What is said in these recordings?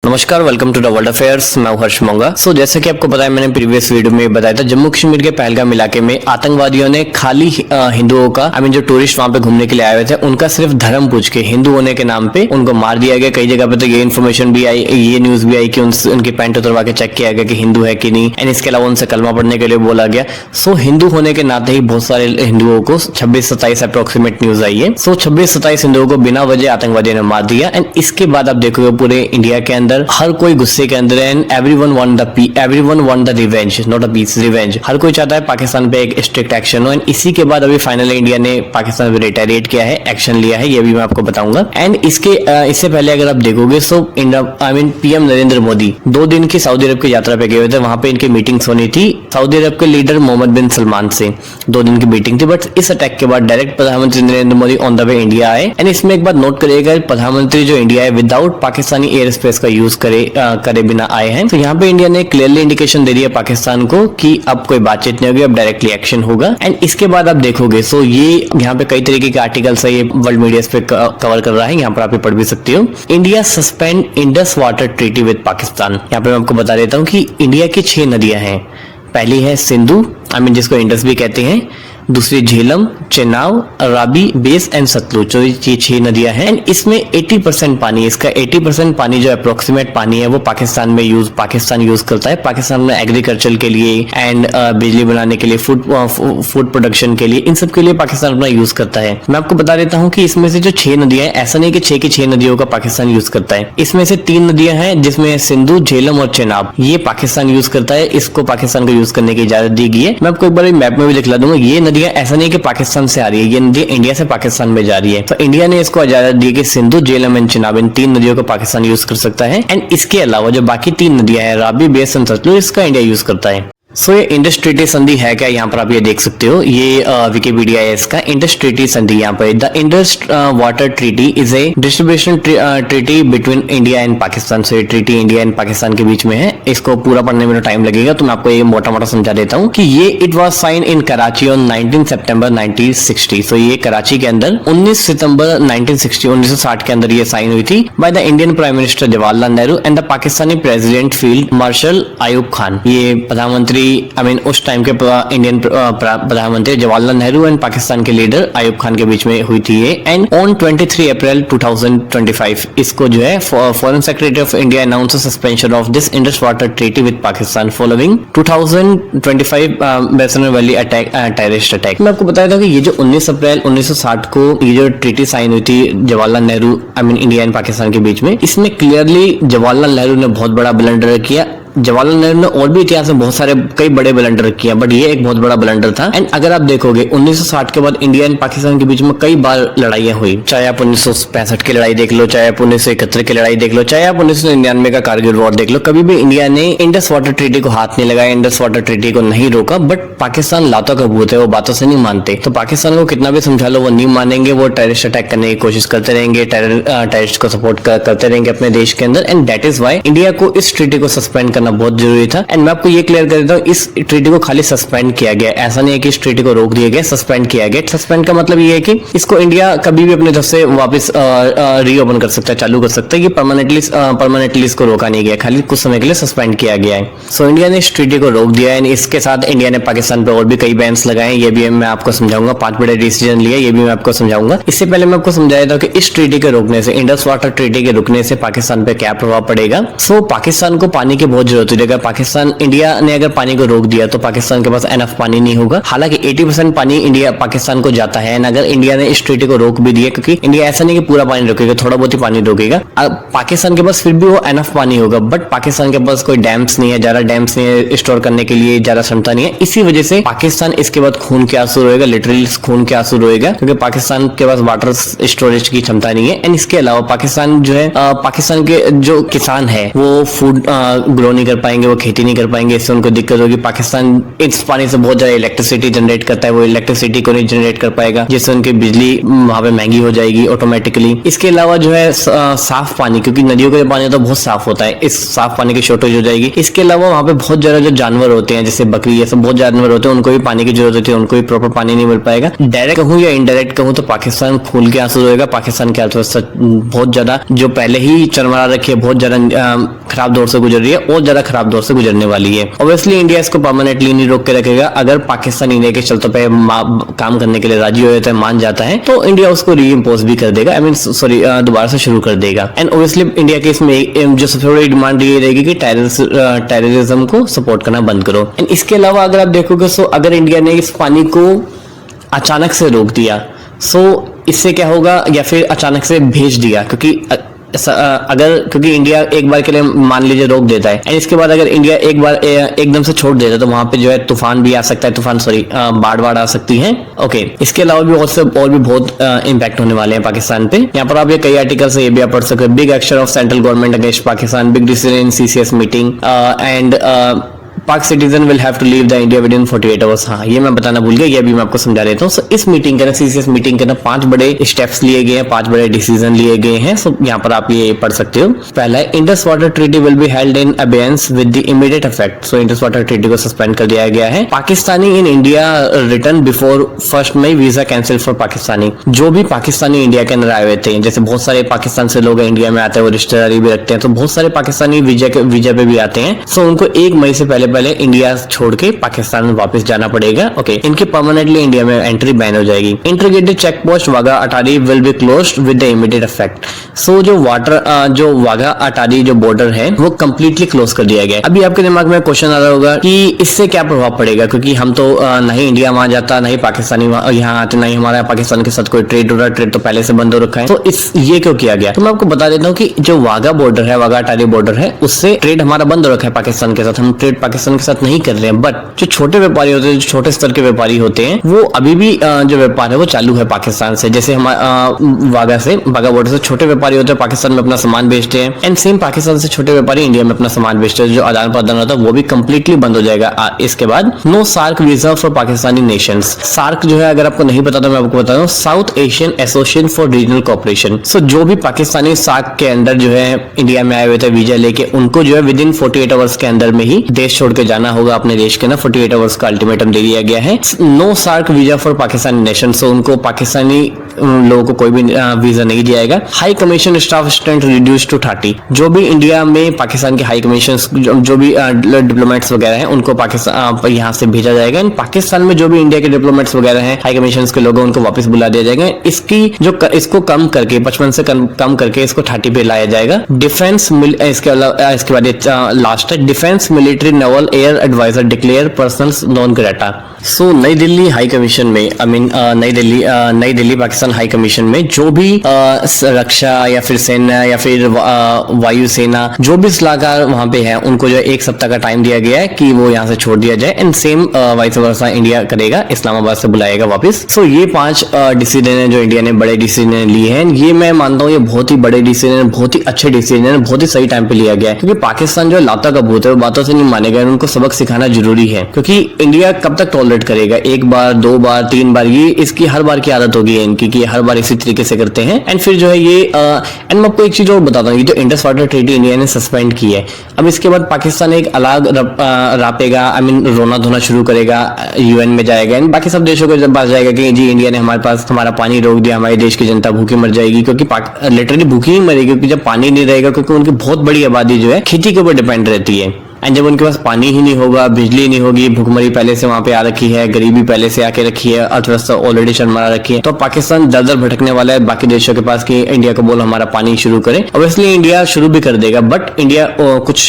नमस्कार, welcome to the world affairs. मैं हर्ष मोंगा। जैसे कि आपको पता है, मैंने प्रीवियस वीडियो में बताया था, जम्मू कश्मीर के पहलगाम इलाके में आतंकवादियों ने खाली हिंदुओं का जो टूरिस्ट वहां पे घूमने के लिए आए हुए थे, उनका सिर्फ धर्म पूछ के हिंदू होने के नाम पे उनको मार दिया गया। कई जगह पे तो ये इन्फॉर्मेशन भी आई, ये न्यूज भी आई कि उनकी पैंट उतरवा के चेक किया गया कि हिंदू है कि नहीं, एंड इसके अलावा उनसे कलमा पढ़ने के लिए बोला गया। हिंदू होने के नाते ही बहुत सारे हिंदुओं को 26-27 अप्रोक्सीमेट न्यूज आई है। 26-27 हिंदुओं को बिना वजह आतंकवादियों ने मार दिया। एंड इसके बाद आप देखोगे पूरे इंडिया के अंदर हर कोई गुस्से के अंदर है, and everyone want the revenge, not a peace, revenge. हर कोई चाहता है पाकिस्तान पे एक स्ट्रिक्ट एक्शन हो। एंड इसी के बाद अभी फाइनली इंडिया ने पाकिस्तान पे रिटेलिएट किया है, एक्शन लिया है, ये भी मैं आपको बताऊंगा। एंड इससे पहले अगर आप देखोगे पीएम नरेंद्र मोदी 2 दिन की सऊदी अरब की यात्रा पे गए हुए थे। वहां पे इनकी मीटिंग्स होनी थी सऊदी अरब के लीडर मोहम्मद बिन सलमान से। 2 दिन की मीटिंग थी, बट इस अटैक के बाद डायरेक्ट प्रधानमंत्री Narendra Modi on the way India आए। एंड इसमें एक बात नोट करिएगा, प्रधानमंत्री जो इंडिया है विदाउट पाकिस्तानी एयर स्पेस का यूज करे बिना आए हैं। तो यहाँ पे इंडिया ने क्लियरली इंडिकेशन दे दिया पाकिस्तान को कि अब कोई बातचीत नहीं होगी, अब डायरेक्टली एक्शन होगा। एंड इसके बाद आप देखोगे ये यहाँ पे कई तरीके के आर्टिकल्स है, ये वर्ल्ड मीडिया पे कवर कर रहा है, यहाँ पर आप पढ़ भी सकते हो। India suspend Indus water treaty with Pakistan. यहाँ पे मैं आपको बता देता हूँ कि इंडिया की 6 नदियां हैं। पहली है सिंधु, जिसको इंडस भी कहते हैं। दूसरी झेलम, चेनाब, राबी, बेस एंड सतलुज। तो ये 6 नदियां हैं। एंड इसमें 80% पानी, इसका 80% पानी जो अप्रोक्सीमेट पानी है वो पाकिस्तान यूज करता है। पाकिस्तान में एग्रीकल्चर के लिए एंड बिजली बनाने के लिए, फूड प्रोडक्शन के लिए, इन सब के लिए पाकिस्तान अपना यूज करता है। मैं आपको बता देता हूँ कि इसमें से जो 6 नदियां हैं, ऐसा नहीं कि 6 की 6 नदियों का पाकिस्तान यूज करता है। इसमें से 3 नदियां हैं जिसमें सिंधु, झेलम और चेनाब, ये पाकिस्तान यूज करता है। इसको पाकिस्तान को यूज करने की इजाजत दी गई है। मैं आपको एक बार मैप में भी दिखला दूंगा। ये नदियां ऐसा नहीं कि पाकिस्तान से आ रही है, ये नदी इंडिया से पाकिस्तान में जा रही है। तो इंडिया ने इसको इजाजत दी कि सिंधु, झेलम एंड चेनाब, इन 3 नदियों को पाकिस्तान यूज कर सकता है। एंड इसके अलावा जो बाकी 3 नदियां हैं, राबी, बेस एंड सतलुज, इसका इंडिया यूज करता है। ये इंडस ट्रीटी संधि है क्या, यहाँ पर आप ये देख सकते हो, ये विकिपीडिया है इसका। इंडस ट्रीटी संधि, यहाँ पर the Indus water treaty is a distribution treaty between India and Pakistan. ये ट्रीटी इंडिया एंड पाकिस्तान के बीच में है। इसको पूरा पढ़ने में टाइम लगेगा, तो मैं आपको ये मोटा समझा देता हूँ कि ये it was sign in Karachi on 19 सितंबर 1960। ये कराची के अंदर 19 सितंबर 1960 के अंदर ये साइन हुई थी by the Indian prime minister Jawaharlal Nehru and the Pakistani president field marshal Ayub Khan. ये प्रधानमंत्री उस टाइम के इंडियन प्रधानमंत्री जवाहरलाल नेहरू एंड पाकिस्तान के लीडर अयूब खान के बीच में हुई थी ये। एंड ऑन 23 अप्रैल 2025 इसको जो है foreign secretary of India announce suspension of this Indus water treaty with Pakistan following 2025 बेसन वैली अटैक, टेररिस्ट अटैक। मैं आपको बताया था कि ये जो 19 अप्रैल 1960 को ये जो ट्रीटी साइन हुई थी जवाहरलाल नेहरू इंडिया एंड पाकिस्तान के बीच में, इसमें क्लियरली जवाहरलाल नेहरू ने बहुत बड़ा ब्लंडर किया। जवाहरलाल नेहरू ने और भी इतिहास में बहुत सारे कई बड़े ब्लंडर किए, बट ये एक बहुत बड़ा ब्लंडर था। एंड अगर आप देखोगे 1960 के बाद इंडिया एंड पाकिस्तान के बीच में कई बार लड़ाइयां हुई, चाहे आप 1965 की लड़ाई देख लो, चाहे आप 1971 की लड़ाई देख लो, चाहे आप 1999 का कारगिल वॉर देख लो, कभी भी इंडिया ने इंडस वाटर ट्रीटी को हाथ नहीं लगाया, इंडस वाटर ट्रीटी को नहीं रोका। बट पाकिस्तान लातों का भूत है, वो बातों से नहीं मानते। तो पाकिस्तान को कितना भी समझा लो वो नहीं मानेंगे, वो टेररिस्ट अटैक करने की कोशिश करते रहेंगे, टेररिस्ट को सपोर्ट करते रहेंगे अपने देश के अंदर। And that is why India को इस ट्रीटी को सस्पेंड करना बहुत जरूरी था। एंड मैं आपको ये क्लियर कर देता हूँ, इस ट्रीटी को खाली सस्पेंड किया गया, ऐसा नहीं है कि इस ट्रीटी को रोक दिया गया, सस्पेंड किया गया। सस्पेंड का मतलब ये है कि इसको इंडिया कभी भी अपने तरफ से वापस रीओपन कर सकता है, चालू कर सकता है, कि परमानेंटली इसको रोका नहीं गया, खाली कुछ समय के लिए सस्पेंड किया गया है। इंडिया ने इस ट्रीटी को रोक दिया है। इसके साथ इंडिया ने पाकिस्तान पर और भी कई बैन्स लगाए, ये भी मैं आपको समझाऊंगा। 5 बड़े डिसीजन लिए, ये भी मैं आपको समझाऊंगा। इससे पहले मैं आपको समझाया था कि इस ट्रीटी के रोकने से, इंडस वाटर ट्रीटी के रुकने से पाकिस्तान पे क्या प्रभाव पड़ेगा। पाकिस्तान को पानी की बहुत जरूरत है। इंडिया ने अगर पानी को रोक दिया तो पाकिस्तान के पास एनफ पानी नहीं होगा। हालांकि 80% पानी इंडिया पाकिस्तान को जाता है। अगर इंडिया ने इस ट्रीटी को रोक भी दिया, क्योंकि इंडिया ऐसा नहीं कि पूरा पानी रोकेगा, थोड़ा बहुत ही पानी रोकेगा, पाकिस्तान के पास फिर भी वो एनफ पानी होगा। बट पाकिस्तान के पास कोई डैम्स नहीं है, ज्यादा डैम्स नहीं है स्टोर करने के लिए, ज्यादा क्षमता नहीं है। इसी वजह से पाकिस्तान इसके बाद खून के आंसू रोएगा, लिटरली खून के आंसू रोएगा, क्योंकि पाकिस्तान के पास वाटर स्टोरेज की क्षमता नहीं है। एंड इसके अलावा पाकिस्तान जो है, पाकिस्तान के जो किसान है वो फूड ग्रो नहीं नहीं कर पाएंगे, वो खेती नहीं कर पाएंगे, इससे उनको दिक्कत होगी। पाकिस्तान इस पानी से बहुत ज्यादा इलेक्ट्रिसिटी जनरेट करता है, वो इलेक्ट्रिसिटी को नहीं जनरेट कर पाएगा, जिससे उनकी बिजली वहां पे महंगी हो जाएगी ऑटोमेटिकली। इसके अलावा जो है साफ पानी, क्योंकि नदियों का पानी तो बहुत साफ होता है, इस साफ पानी की शॉर्टेज हो जाएगी। इसके अलावा वहां पे बहुत ज्यादा जो जानवर होते हैं जैसे बकरी, ये सब बहुत जानवर होते हैं, उनको भी पानी की जरूरत होती है, उनको भी प्रॉपर पानी नहीं मिल पाएगा। डायरेक्ट कहूं या इनडायरेक्ट कहूं तो पाकिस्तान खून के आंसू होगा। पाकिस्तान की अर्थव्यवस्था बहुत ज्यादा जो पहले ही चरमरा रखी है, बहुत ज्यादा खराब दौर से गुजर रही है और ज्यादा खराब दौर से गुजरने वाली है। ऑब्वियसली इंडिया इसको परमानेंटली नहीं रोक के रखेगा। अगर पाकिस्तान इंडिया के चलते पे काम करने के लिए राजी हो जाता है, मान जाता है, तो इंडिया उसको री इम्पोज भी कर देगा, दोबारा से शुरू कर देगा। एंड ऑब्वियसली इंडिया के इसमें जो सबसे बड़ी डिमांड ये रहेगी कि टेररिज्म को सपोर्ट करना बंद करो। एंड इसके अलावा अगर आप देखोगे सो अगर इंडिया ने इस पानी को अचानक से रोक दिया, सो इससे क्या होगा, या फिर अचानक से भेज दिया, क्योंकि इंडिया एक बार के लिए मान लीजिए रोक देता है, एंड इसके बाद अगर इंडिया एक बार एकदम से छोड़ देता है तो वहां पे जो है तूफान भी आ सकता है, बाढ़ आ सकती है। ओके, इसके अलावा भी और भी बहुत इम्पैक्ट होने वाले हैं पाकिस्तान पे। यहाँ पर आप ये कई आर्टिकल से ये भी आप पढ़ सकते हैं। Big action of central government against Pakistan, big decision in CCS meeting and Pak citizen will have to leave the India within 48 hours. हाँ, ये मैं बताना भूल गया, ये भी मैं आपको समझा देता हूँ। सो इस मीटिंग के ना, सीसीएस मीटिंग के ना 5 बड़े स्टेप्स लिए गए हैं, 5 बड़े डिसीजन लिए गए हैं। सो यहाँ पर आप ये पढ़ सकते हो। पहला है, Indus water treaty will be held in abeyance with the immediate effect. So Indus water treaty को सस्पेंड कर दिया गया है। Pakistani in India return before 1 मई, वीजा कैंसिल फॉर पाकिस्तानी। जो भी पाकिस्तानी इंडिया के अंदर आए हुए थे, जैसे बहुत सारे पाकिस्तान से लोग इंडिया में आते हैं, वो रिश्तेदारी भी रखते हैं, तो बहुत सारे पाकिस्तानी वीजा पे भी आते हैं। सो उनको 1 मई से पहले इंडिया छोड़ के पाकिस्तान में वापस जाना पड़ेगा। ओके, इनके परमानेंटली इंडिया में एंट्री बैन हो जाएगी। Integrated check post Wagah Attari will be closed with the immediate effect. So जो वाघा अटारी जो बॉर्डर है वो कंप्लीटली क्लोज कर दिया गया है। अभी आपके दिमाग में क्वेश्चन आ रहा होगा कि इससे क्या प्रभाव पड़ेगा, क्योंकि हम तो नहीं इंडिया वहां जाता, नहीं पाकिस्तानी यहाँ आते, नहीं हमारा पाकिस्तान के साथ कोई ट्रेड हो रहा, ट्रेड तो पहले से बंद हो रखा है, तो ये क्यों किया गया? तो मैं आपको बता देता हूँ कि जो वाघा बॉर्डर है, वाघा अटारी बॉर्डर है, उससे ट्रेड हमारा बंद हो रखा है पाकिस्तान के साथ। हम ट्रेड पाकिस्तान के साथ नहीं कर रहे हैं, बट जो छोटे व्यापारी होते हैं, जो छोटे स्तर के व्यापारी होते हैं, वो अभी भी जो व्यापार है वो चालू है पाकिस्तान से। जैसे वाघा बॉर्डर से छोटे व्यापारी होते हैं, पाकिस्तान में अपना सामान बेचते हैं, एंड सेम पाकिस्तान से छोटे व्यापारी इंडिया में अपना सामान बेचते हैं। जो आदान प्रदान होता है वो भी कंप्लीटली बंद हो जाएगा। इसके बाद no SAARC visa for Pakistani nations. SAARC जो है, अगर आपको नहीं पता तो मैं आपको बता दूं, South Asian Association for Regional Cooperation. So जो भी पाकिस्तानी सार्क के अंदर जो है इंडिया में आए हुए थे वीजा लेके, उनको जो है विद इन 48 आवर्स के अंदर में ही देश छोड़ के जाना होगा अपने देश के ना। 48 आवर्स का अल्टीमेटम दे दिया गया है। No SAARC visa for Pakistani nation. So उनको पाकिस्तानी लोगों को कोई भी वीजा नहीं दिया जाएगा। High commission staff strength reduce to 30। जो भी इंडिया में पाकिस्तान के हाई कमीशन जो भी डिप्लोमेट्स वगैरह हैं, उनको पाकिस्तान यहाँ से भेजा जाएगा। पाकिस्तान में जो भी इंडिया के डिप्लोमेट्स वगैरह हैं, हाई कमीशन के लोग, उनको वापस बुला दिया जाएगा। इसको कम करके 55 से कम करके इसको 30 पे लाया जाएगा। डिफेंस इसके बाद लास्ट है, defence military naval air adviser declare personal non grata. So New Delhi high commission में, नई दिल्ली पाकिस्तान हाई कमीशन में जो भी रक्षा या फिर सेना या फिर वायुसेना जो भी सलाहकार वहां पे है, उनको जो 1 सप्ताह का टाइम दिया गया है कि वो यहाँ से छोड़ दिया जाए। And same vice versa India करेगा, इस्लामाबाद से बुलाएगा वापस। सो ये 5 डिसीजन है जो इंडिया ने बड़े डिसीजन लिए हैं। ये मैं मानता हूँ ये बहुत ही बड़े डिसीजन है, बहुत ही अच्छे डिसीजन है, बहुत ही सही टाइम पे लिया गया है। क्योंकि पाकिस्तान जो लाता का भूत है, वो बातों से नहीं मानेगा, उनको सबक सिखाना जरूरी है। क्योंकि इंडिया कब तक टॉलरेट करेगा? 1 बार 2 बार 3 बार, ये इसकी हर बार की आदत होगी इनकी कि हर बार इसी तरीके से करते हैं। एंड फिर जो है ये एंड मैं आपको एक चीज और बताता हूँ, ये जो इंडस वाटर ट्रीटी इंडिया ने सस्पेंड की है, अब इसके बाद पाकिस्तान एक अलग रापेगा, रोना धोना शुरू करेगा, यूएन में जाएगा, एंड बाकी सब देशों के पास जाएगा कि जी इंडिया ने हमारे पास हमारा पानी रोक दिया, हमारे देश की जनता भूखी मर जाएगी। क्योंकि लिटरली भूखी ही मरेगी, क्योंकि जब पानी नहीं रहेगा, क्योंकि उनकी बहुत बड़ी आबादी जो है खेती के ऊपर डिपेंड रहती है। एंड जब उनके पास पानी ही नहीं होगा, बिजली नहीं होगी, भूखमरी पहले से वहां पे आ रखी है, गरीबी पहले से आके रखी है, अर्थव्यवस्था ऑलरेडी शर्मा रखी है, तो पाकिस्तान दर दर भटकने वाला है बाकी देशों के पास कि इंडिया को बोलो हमारा पानी शुरू करे। ऑब्वियसली इंडिया शुरू भी कर देगा, बट इंडिया कुछ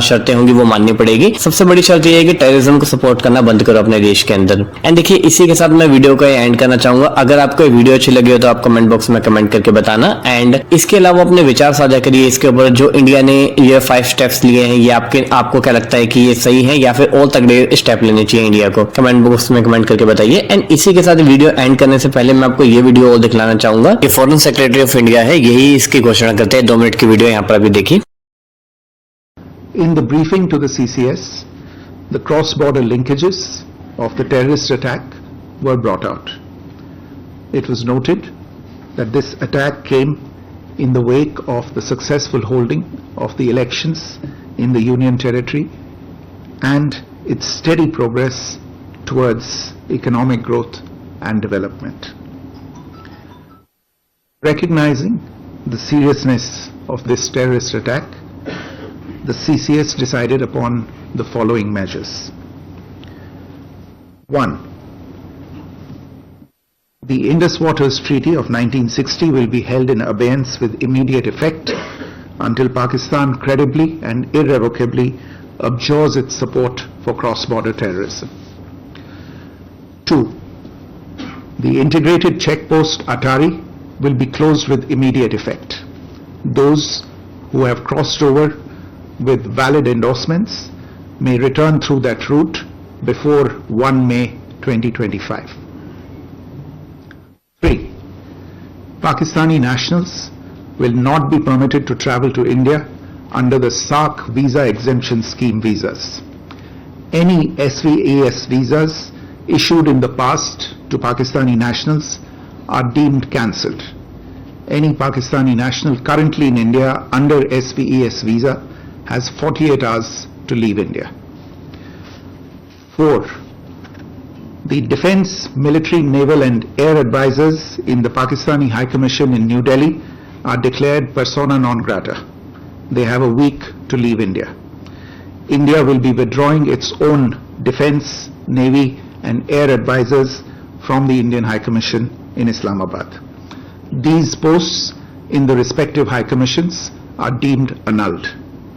शर्तें होंगी वो माननी पड़ेगी। सबसे बड़ी शर्त यह है कि टेररिज्म को सपोर्ट करना बंद करो अपने देश के अंदर। एंड देखिए, इसी के साथ मैं वीडियो का एंड करना चाहूंगा। अगर आपको ये वीडियो अच्छी लगी हो तो आप कमेंट बॉक्स में कमेंट करके बताना। एंड इसके अलावा अपने विचार साझा करिए इसके ऊपर, जो इंडिया ने ये 5 स्टेप्स लिए हैं, ये आपको क्या लगता है कि ये सही है या फिर और तगड़े स्टेप लेने चाहिए इंडिया को? कमेंट बॉक्स में कमेंट करके बताइए। एंड इसी के साथ वीडियो एंड करने से पहले मैं आपको ये वीडियो और दिखलाना चाहूंगा कि फॉरेन सेक्रेटरी ऑफ इंडिया है, यही इसकी घोषणा करते हैं। 2 मिनट की वीडियो यहाँ पर अभी देखिए। In the briefing to the CCS, the cross-border linkages of the terrorist attack were brought out. It was noted that this attack came in the wake of the successful holding of the elections in the Union Territory and its steady progress towards economic growth and development. Recognizing the seriousness of this terrorist attack, the CCS decided upon the following measures. 1. The Indus Waters Treaty of 1960 will be held in abeyance with immediate effect until Pakistan credibly and irrevocably abjures its support for cross-border terrorism. 2. The integrated checkpost Atari will be closed with immediate effect. Those who have crossed over with valid endorsements may return through that route before 1 May 2025. 3. Pakistani nationals will not be permitted to travel to India under the SAARC visa exemption scheme visas. Any SVES visas issued in the past to Pakistani nationals are deemed cancelled. Any Pakistani national currently in India under SVES visa has 48 hours to leave India. 4. The Defence, Military, Naval and Air advisors in the Pakistani High Commission in New Delhi are declared persona non grata. They have a week to leave India. India will be withdrawing its own Defence, Navy and Air advisors from the Indian High Commission in Islamabad. These posts in the respective High Commissions are deemed annulled.